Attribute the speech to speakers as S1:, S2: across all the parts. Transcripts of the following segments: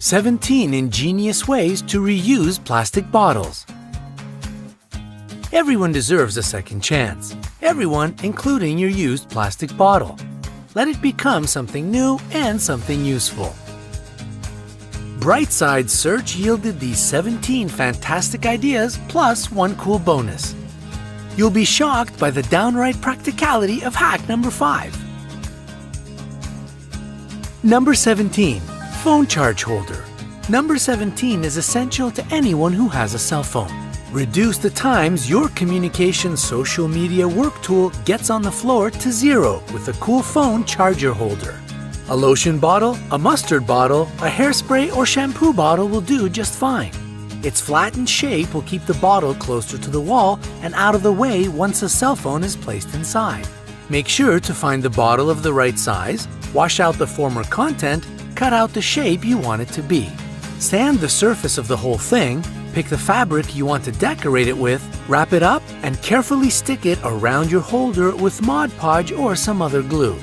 S1: 17 ingenious ways to reuse plastic bottles. Everyone deserves a second chance. Everyone, including your used plastic bottle. Let it become something new and something useful. Brightside's search yielded these 17 fantastic ideas plus one cool bonus. You'll be shocked by the downright practicality of hack number 5. Number 17. Phone charge holder. Number 17 is essential to anyone who has a cell phone. Reduce the times your communication social media work tool gets on the floor to 0 with a cool phone charger holder. A lotion bottle, a mustard bottle, a hairspray or shampoo bottle will do just fine. Its flattened shape will keep the bottle closer to the wall and out of the way once a cell phone is placed inside. Make sure to find the bottle of the right size, wash out the former content, cut out the shape you want it to be. Sand the surface of the whole thing, pick the fabric you want to decorate it with, wrap it up, and carefully stick it around your holder with Mod Podge or some other glue.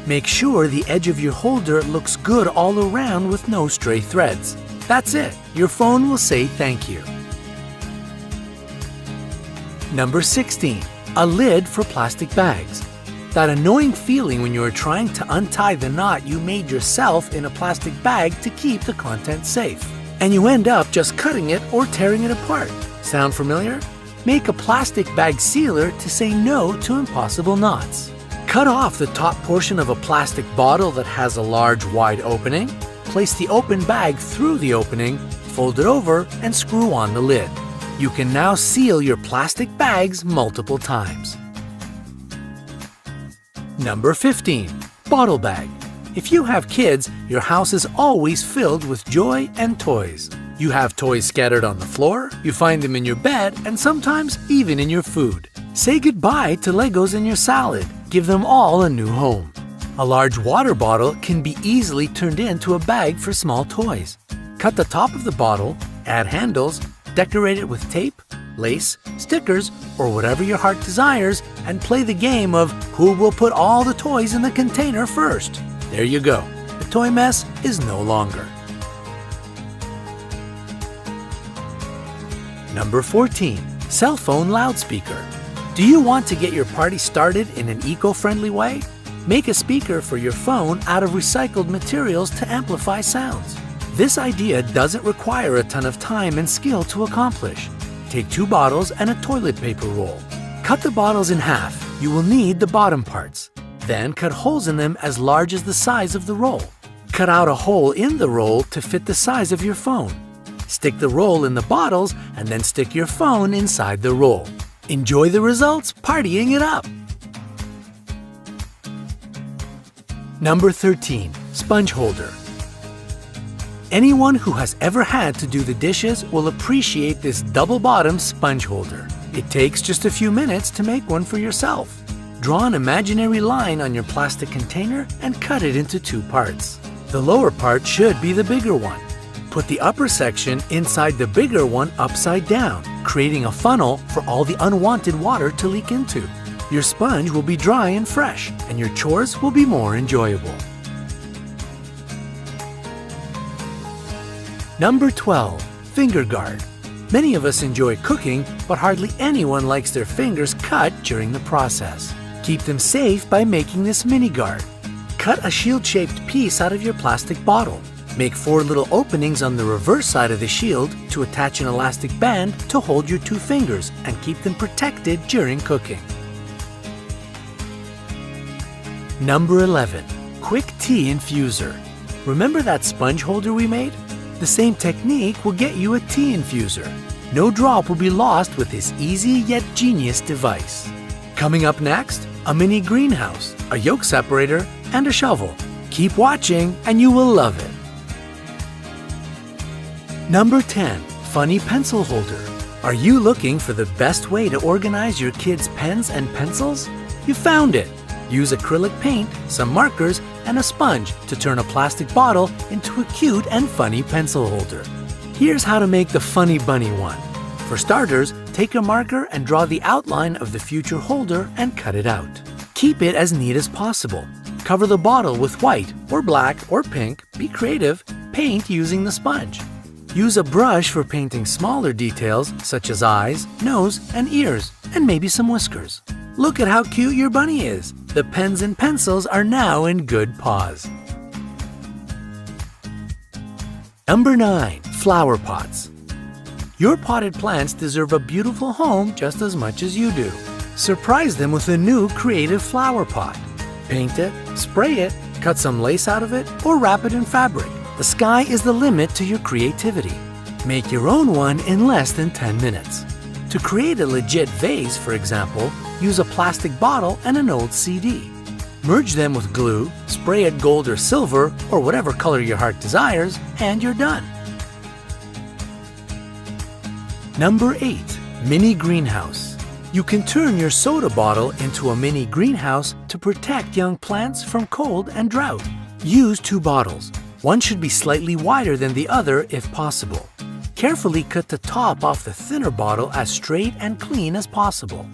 S1: Make sure the edge of your holder looks good all around with no stray threads. That's it. Your phone will say thank you. Number 16. A lid for plastic bags. That annoying feeling when you are trying to untie the knot you made yourself in a plastic bag to keep the content safe. And you end up just cutting it or tearing it apart. Sound familiar? Make a plastic bag sealer to say no to impossible knots. Cut off the top portion of a plastic bottle that has a large, wide opening. Place the open bag through the opening, fold it over, and screw on the lid. You can now seal your plastic bags multiple times. Number 15. Bottle bag. If you have kids, your house is always filled with joy and toys. You have toys scattered on the floor, you find them in your bed, and sometimes even in your food. Say goodbye to Legos in your salad. Give them all a new home. A large water bottle can be easily turned into a bag for small toys. Cut the top of the bottle, add handles, decorate it with tape, lace, stickers, or whatever your heart desires, and play the game of who will put all the toys in the container first. There you go. The toy mess is no longer. Number 14. Cell phone loudspeaker. Do you want to get your party started in an eco-friendly way? Make a speaker for your phone out of recycled materials to amplify sounds. This idea doesn't require a ton of time and skill to accomplish. Take 2 bottles and a toilet paper roll. Cut the bottles in half. You will need the bottom parts. Then cut holes in them as large as the size of the roll. Cut out a hole in the roll to fit the size of your phone. Stick the roll in the bottles and then stick your phone inside the roll. Enjoy the results partying it up! Number 13. Sponge holder. Anyone who has ever had to do the dishes will appreciate this double-bottom sponge holder. It takes just a few minutes to make one for yourself. Draw an imaginary line on your plastic container and cut it into 2 parts. The lower part should be the bigger one. Put the upper section inside the bigger one upside down, creating a funnel for all the unwanted water to leak into. Your sponge will be dry and fresh, and your chores will be more enjoyable. Number 12. Finger guard. Many of us enjoy cooking, but hardly anyone likes their fingers cut during the process. Keep them safe by making this mini guard. Cut a shield-shaped piece out of your plastic bottle. Make 4 little openings on the reverse side of the shield to attach an elastic band to hold your 2 fingers and keep them protected during cooking. Number 11. Quick tea infuser. Remember that sponge holder we made? The same technique will get you a tea infuser. No drop will be lost with this easy yet genius device. Coming up next, a mini greenhouse, a yolk separator, and a shovel. Keep watching and you will love it. Number 10. Funny pencil holder. Are you looking for the best way to organize your kids' pens and pencils? You found it! Use acrylic paint, some markers, and a sponge to turn a plastic bottle into a cute and funny pencil holder. Here's how to make the funny bunny one. For starters, take a marker and draw the outline of the future holder and cut it out. Keep it as neat as possible. Cover the bottle with white or black or pink, be creative, paint using the sponge. Use a brush for painting smaller details such as eyes, nose, and ears, and maybe some whiskers. Look at how cute your bunny is. The pens and pencils are now in good paws. Number 9. Flower pots. Your potted plants deserve a beautiful home just as much as you do. Surprise them with a new creative flower pot. Paint it, spray it, cut some lace out of it, or wrap it in fabric. The sky is the limit to your creativity. Make your own one in less than 10 minutes. To create a legit vase, for example, use a plastic bottle and an old CD. Merge them with glue, spray it gold or silver, or whatever color your heart desires, and you're done. Number 8. Mini greenhouse. You can turn your soda bottle into a mini greenhouse to protect young plants from cold and drought. Use 2 bottles. One should be slightly wider than the other if possible. Carefully cut the top off the thinner bottle as straight and clean as possible.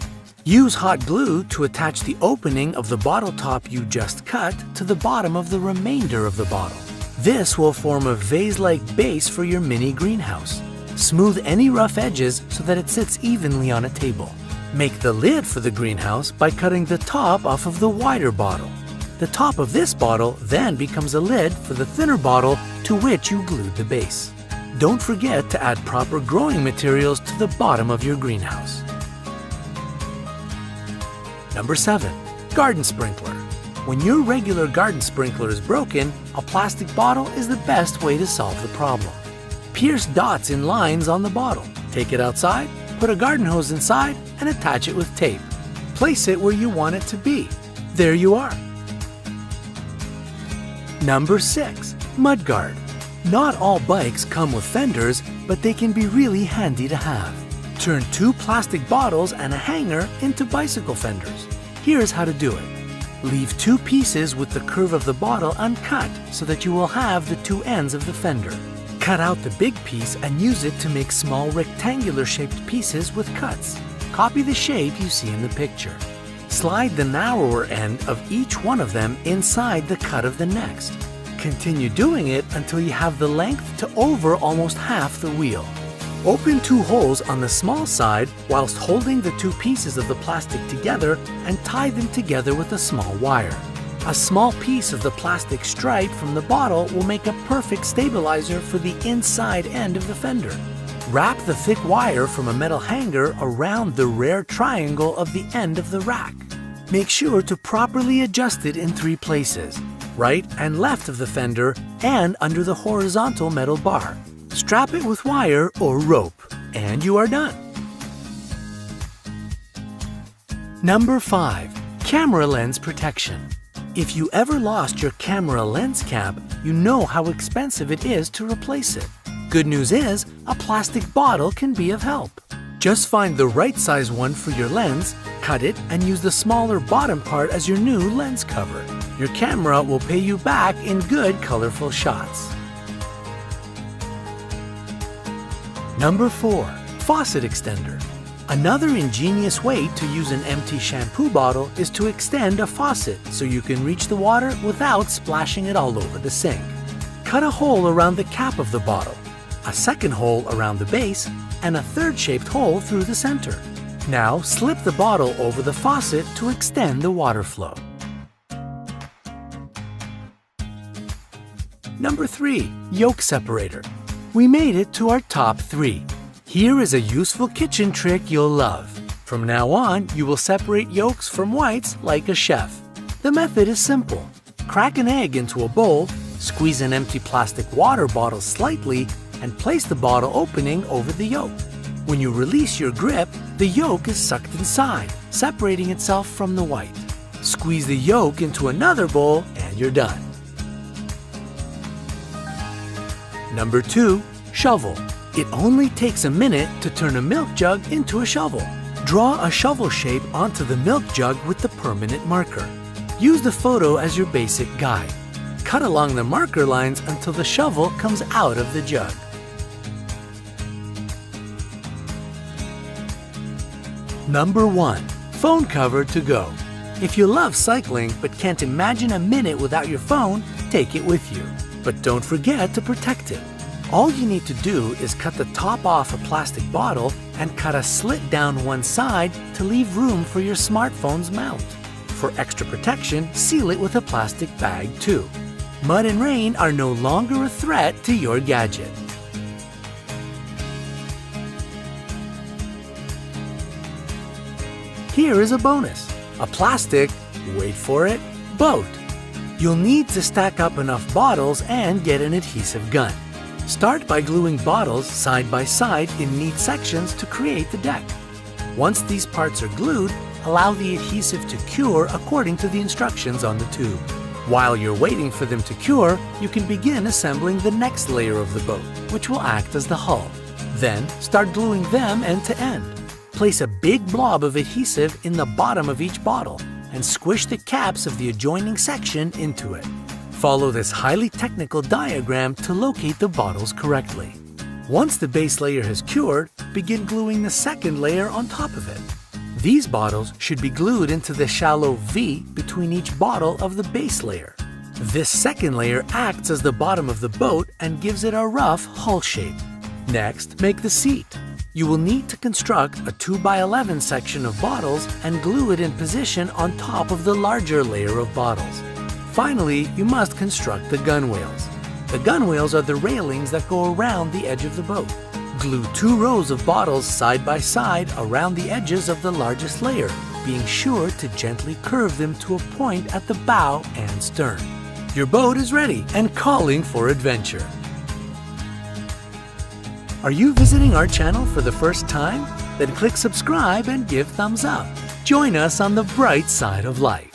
S1: Use hot glue to attach the opening of the bottle top you just cut to the bottom of the remainder of the bottle. This will form a vase-like base for your mini greenhouse. Smooth any rough edges so that it sits evenly on a table. Make the lid for the greenhouse by cutting the top off of the wider bottle. The top of this bottle then becomes a lid for the thinner bottle to which you glued the base. Don't forget to add proper growing materials to the bottom of your greenhouse. Number 7. Garden sprinkler. When your regular garden sprinkler is broken, a plastic bottle is the best way to solve the problem. Pierce dots in lines on the bottle. Take it outside, put a garden hose inside, and attach it with tape. Place it where you want it to be. There you are. Number 6. Mudguard. Not all bikes come with fenders, but they can be really handy to have. Turn 2 plastic bottles and a hanger into bicycle fenders. Here's how to do it. Leave 2 pieces with the curve of the bottle uncut so that you will have the 2 ends of the fender. Cut out the big piece and use it to make small rectangular-shaped pieces with cuts. Copy the shape you see in the picture. Slide the narrower end of each one of them inside the cut of the next. Continue doing it until you have the length to over almost half the wheel. Open 2 holes on the small side whilst holding the 2 pieces of the plastic together and tie them together with a small wire. A small piece of the plastic stripe from the bottle will make a perfect stabilizer for the inside end of the fender. Wrap the thick wire from a metal hanger around the rear triangle of the end of the rack. Make sure to properly adjust it in 3 places, right and left of the fender and under the horizontal metal bar. Strap it with wire or rope, and you are done. Number 5. Camera lens protection. If you ever lost your camera lens cap, you know how expensive it is to replace it. Good news is, a plastic bottle can be of help. Just find the right size one for your lens, cut it, and use the smaller bottom part as your new lens cover. Your camera will pay you back in good, colorful shots. Number 4. Faucet extender. Another ingenious way to use an empty shampoo bottle is to extend a faucet so you can reach the water without splashing it all over the sink. Cut a hole around the cap of the bottle, a second hole around the base, and a third shaped hole through the center. Now slip the bottle over the faucet to extend the water flow. Number 3. Yolk separator. We made it to our top 3. Here is a useful kitchen trick you'll love. From now on, you will separate yolks from whites like a chef. The method is simple. Crack an egg into a bowl, squeeze an empty plastic water bottle slightly, and place the bottle opening over the yolk. When you release your grip, the yolk is sucked inside, separating itself from the white. Squeeze the yolk into another bowl and you're done. Number 2. Shovel. It only takes a minute to turn a milk jug into a shovel. Draw a shovel shape onto the milk jug with the permanent marker. Use the photo as your basic guide. Cut along the marker lines until the shovel comes out of the jug. Number 1. Phone cover to go. If you love cycling but can't imagine a minute without your phone, take it with you. But don't forget to protect it. All you need to do is cut the top off a plastic bottle and cut a slit down one side to leave room for your smartphone's mount. For extra protection, seal it with a plastic bag too. Mud and rain are no longer a threat to your gadget. Here is a bonus. A plastic, wait for it, boat. You'll need to stack up enough bottles and get an adhesive gun. Start by gluing bottles side by side in neat sections to create the deck. Once these parts are glued, allow the adhesive to cure according to the instructions on the tube. While you're waiting for them to cure, you can begin assembling the next layer of the boat, which will act as the hull. Then, start gluing them end to end. Place a big blob of adhesive in the bottom of each bottle and squish the caps of the adjoining section into it. Follow this highly technical diagram to locate the bottles correctly. Once the base layer has cured, begin gluing the second layer on top of it. These bottles should be glued into the shallow V between each bottle of the base layer. This second layer acts as the bottom of the boat and gives it a rough hull shape. Next, make the seat. You will need to construct a 2x11 section of bottles and glue it in position on top of the larger layer of bottles. Finally, you must construct the gunwales. The gunwales are the railings that go around the edge of the boat. Glue 2 rows of bottles side by side around the edges of the largest layer, being sure to gently curve them to a point at the bow and stern. Your boat is ready and calling for adventure. Are you visiting our channel for the first time? Then click subscribe and give thumbs up. Join us on the bright side of life.